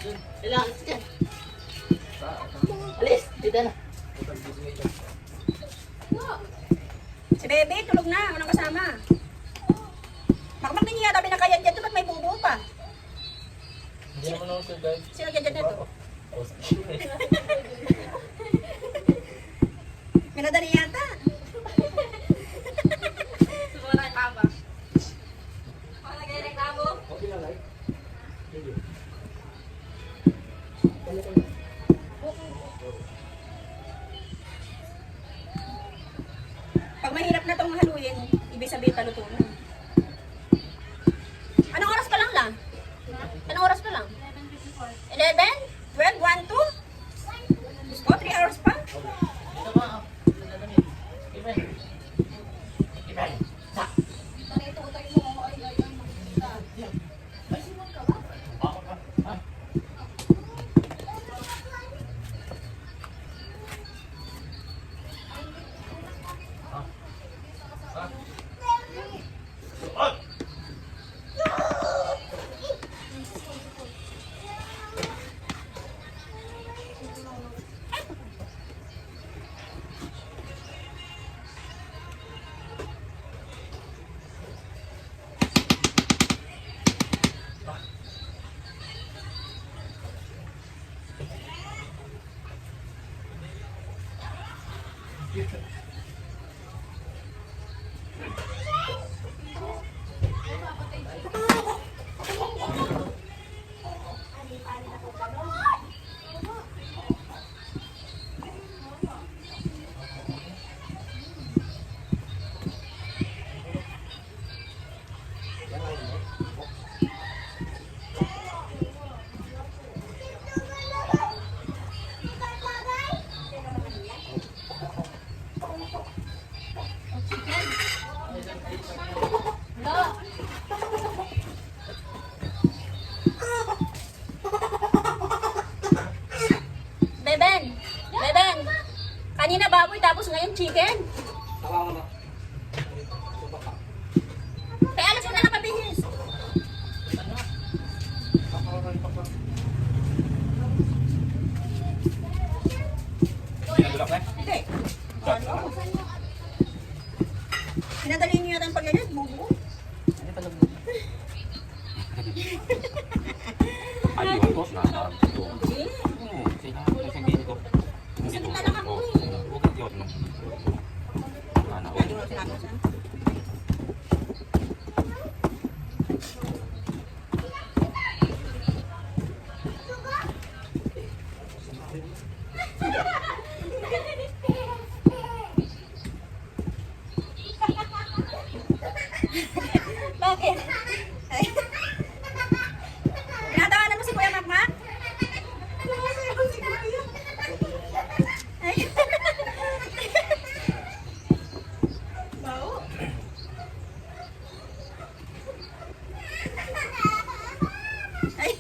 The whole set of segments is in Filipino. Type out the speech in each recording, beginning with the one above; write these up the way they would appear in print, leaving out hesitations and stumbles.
Kailangan ka. Alis, dito na. Si Bebe, tulog na. Walang kasama. Makmak din niya, tabi na kaya dyan. Ba't may bubo pa? Hindi naman ako sir guys. Sino dyan dyan dito? Minadali yata. Siguro tayo kaba. Ako nagreklamo. Okay lang ay. Sige. Pag mahirap na itong haluin, ibig sabihin paluto na. Anong oras pa lang la? Anong oras pa lang? 11? 12? 1, 2? Gusto ko, 3 hours pa? Dito ka. Iben. Iben. Sa. Ako ka. Ah. Beben! Beben! Kanina baboy tapos ngayon chicken. Kaya alas mo na nakabihis. Pinagulak na? Hindi. Pinadali niyo yata ang paglalit, bubo. Ano pa lang? Ay, yung boss na. Hindi. Oo, sabihin ko. Sakita lang ako eh. Huwag ang tiyot, no? Ano, Lagi mo sinabi siya. Bakit? Ay. Tinatawanan mo si Kuya Makmak? Ay. Bau. Ay.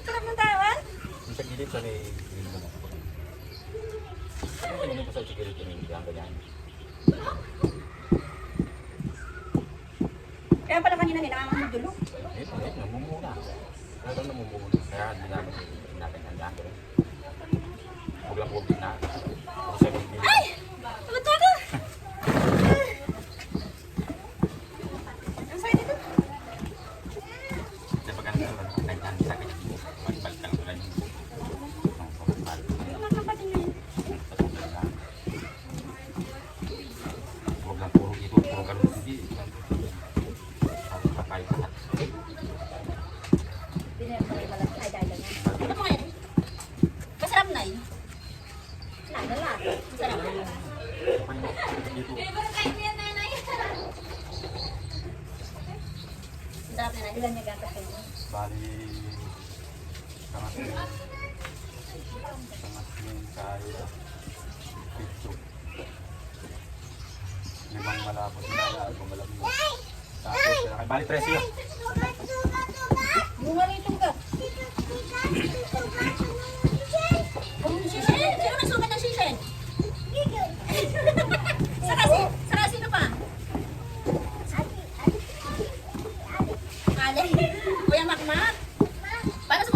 Sarap ng tawan? sa gilid sa may gilid mo. Ano kanina ko sa gilid yung hindi ang ganyan? Kaya pala kanina nila ang madulo. Namumuna. Pero namumuna. Kaya hindi namin natin handa. Huwag lang huwag na. Huwag sa gilid. Ay! Pagod na ako! Ang sakit dito. Kasi pag ano naman, kahit ang sakit mo, magbalik ka lang tulad yung pagmamahal. Kumakapatin na yun. Huwag lang puro ito, puro ganun. Hindi. Kakayot lahat. Ay, dahil na. Ano mo ngayon? Masarap na yun. Nadala. Masarap. Dito. Favorite time niya, nanay. Masarap na. Ilan niya gatas kayo? Bali, sangasin kaya pito. Limang malapot na gumalang mo. Tapos, bali 13 yun. Bunga rito ka. Sisen? Sino nagsugat ng sisen? Saka sino pa? Ale. Kuya Makmak. Para sa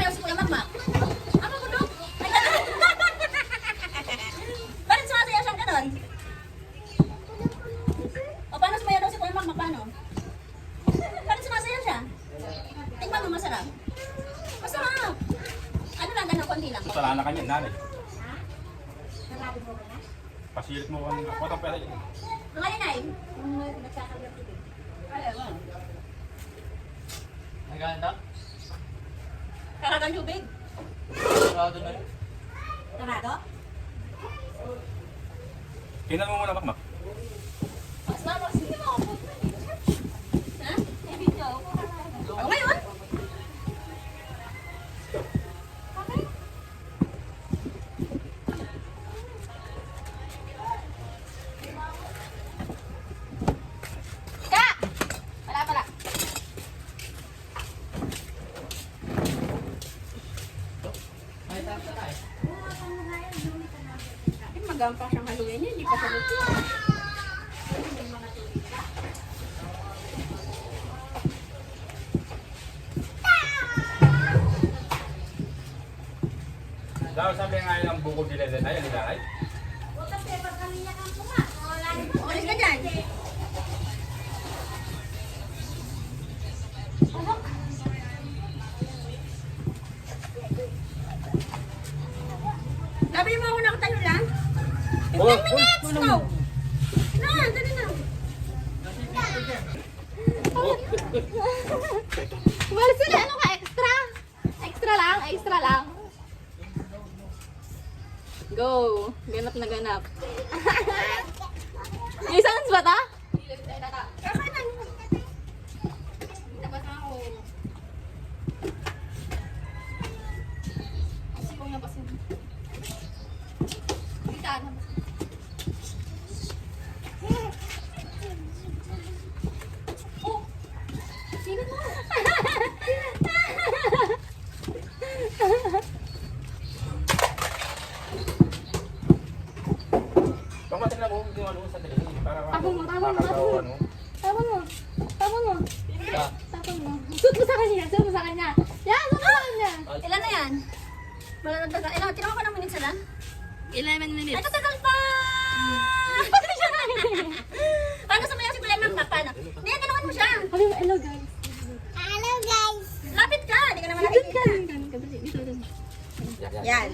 konti lang. Kasalanan ka niyan, nanay. Pasilit mo kung ang pera yun. Ang alin ay? Nagkakalat ito. Naganda? Kakagang tubig. Sarado na rin. Sarado? Tingnan mo muna, Makmak. Mas mama, sige mo ako. Ha? May video ako. Ako ngayon? Okay. Ka! Pala. May tata tayo. Magampa siyang haluin niya, hindi pa siya luto. Daw sabi nga yun ang bukod nila din. Ayan nila ay. Ulis ka dyan. Sabi mo ako nakatayo lang? 15 minutes! No! No, dali na. Wala sila, ano ka, extra? Extra lang. Go! Ganap na ganap. May sounds ba ta? Kakanan. Tapos ako. Kasi kung napasin. Bitaan. Oh! Sino mo? Pamatin na mo yung ano sa television. Para Tapon mo. ano. Tapon mo. Ta. Tapon mo. Suot mo sa kanya. Yan, suot mo sa kanya. Ilan na yan? Wala na tagal. Ilan? Tinawag ko ng minutes na lang? 11 minutes. Ay, tagal pa! Paano sumayaw si Kuya Ma'am? Paano? Hindi, ganawan mo siya. Sabi mo, hello guys. Lapit ka. Hindi ka naman Dito nakikita. ka. Dito. Yan.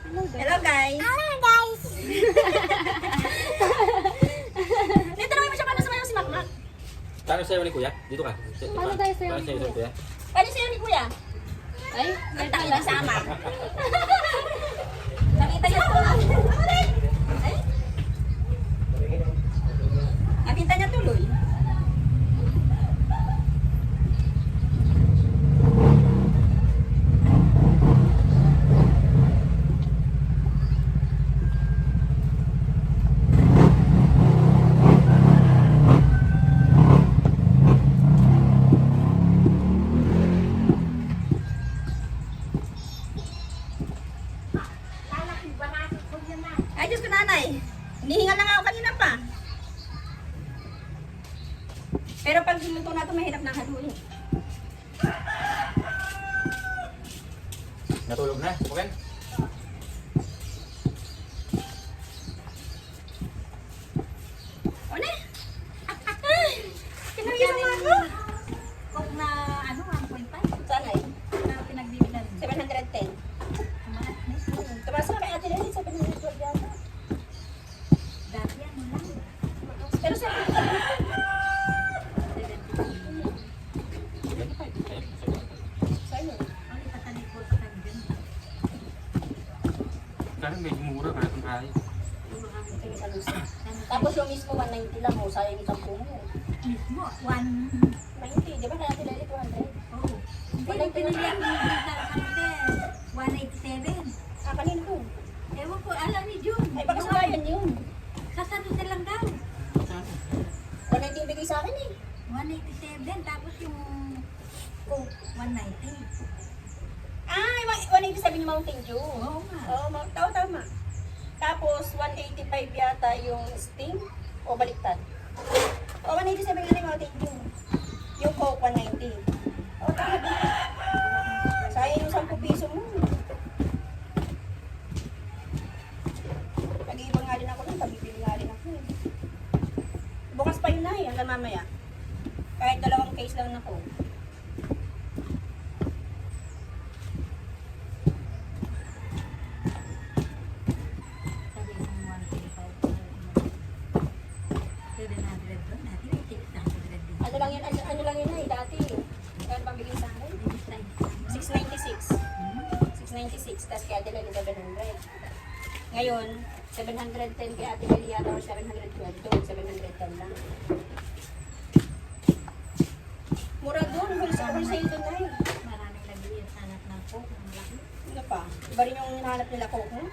Hello guys. Hello, guys. Hindi, tanongin mo siya paano sumayaw si Makmak. Paano sa'yo ni Kuya? Dito ka. Paano tayo sa'yo Paano ni sa'yo ni Kuya? Paano siya ni Kuya? Ay, Ang tayo na sama. Nakita niya to. Ay. Nakita niya tuloy. Ay, Diyos ko, nanay. Hinihingal na nga ako kanina pa. Pero pag luto na ito, mahirap na haluin. Natulog na? Okay? O na. Ay, kinagyan mo ako. Kung na ano, 1.5 Saan ay? na pinagbibilan. 710. Tumas ka kay Ate Lenny, 712 yata. Dati ano lang, Pero sa sa'yo. ang ipatalikod sa kanila. Kasi medyo mura kaya itong kaya. Sige, sa Lucy. Tapos yung mismo 190 lang, oh, sayang isang po mo. Mismo, 90, di ba kaya Ate Lenny 200? oh. Hindi yung pinilihan mo yung sa 187. Ah, kanina ko. Ewan ko, alam ni June. Ay, baka sa bayan yun. Sa San Jose lang daw. 190 yung bigay sa akin eh. 187, tapos yung Coke, 190. Ah, 187 yung Mountain Dew. Oo nga. Oo, tama. Tapos, 185 yata yung Sting. O, baliktad. O, 187 nga yung Mountain Dew. Yung Coke, 190. O, tama. Sayang yung 10 piso mo. Nag-iibang nga rin ako nun. Pabibili nga rin ako eh. Bukas pa yun na eh, hanggang mamaya. Kahit 2 case lang na Coke. 196, tapos kay Ate Lali 700. Ngayon, 710 kay Ate Lali yata or 712 doon, 710 lang. Mura doon, wholesale doon na eh. Maraming nag-iinsanat ng coke, ng malaki. Ano pa? Iba rin yung hinahanap nila Coke, no?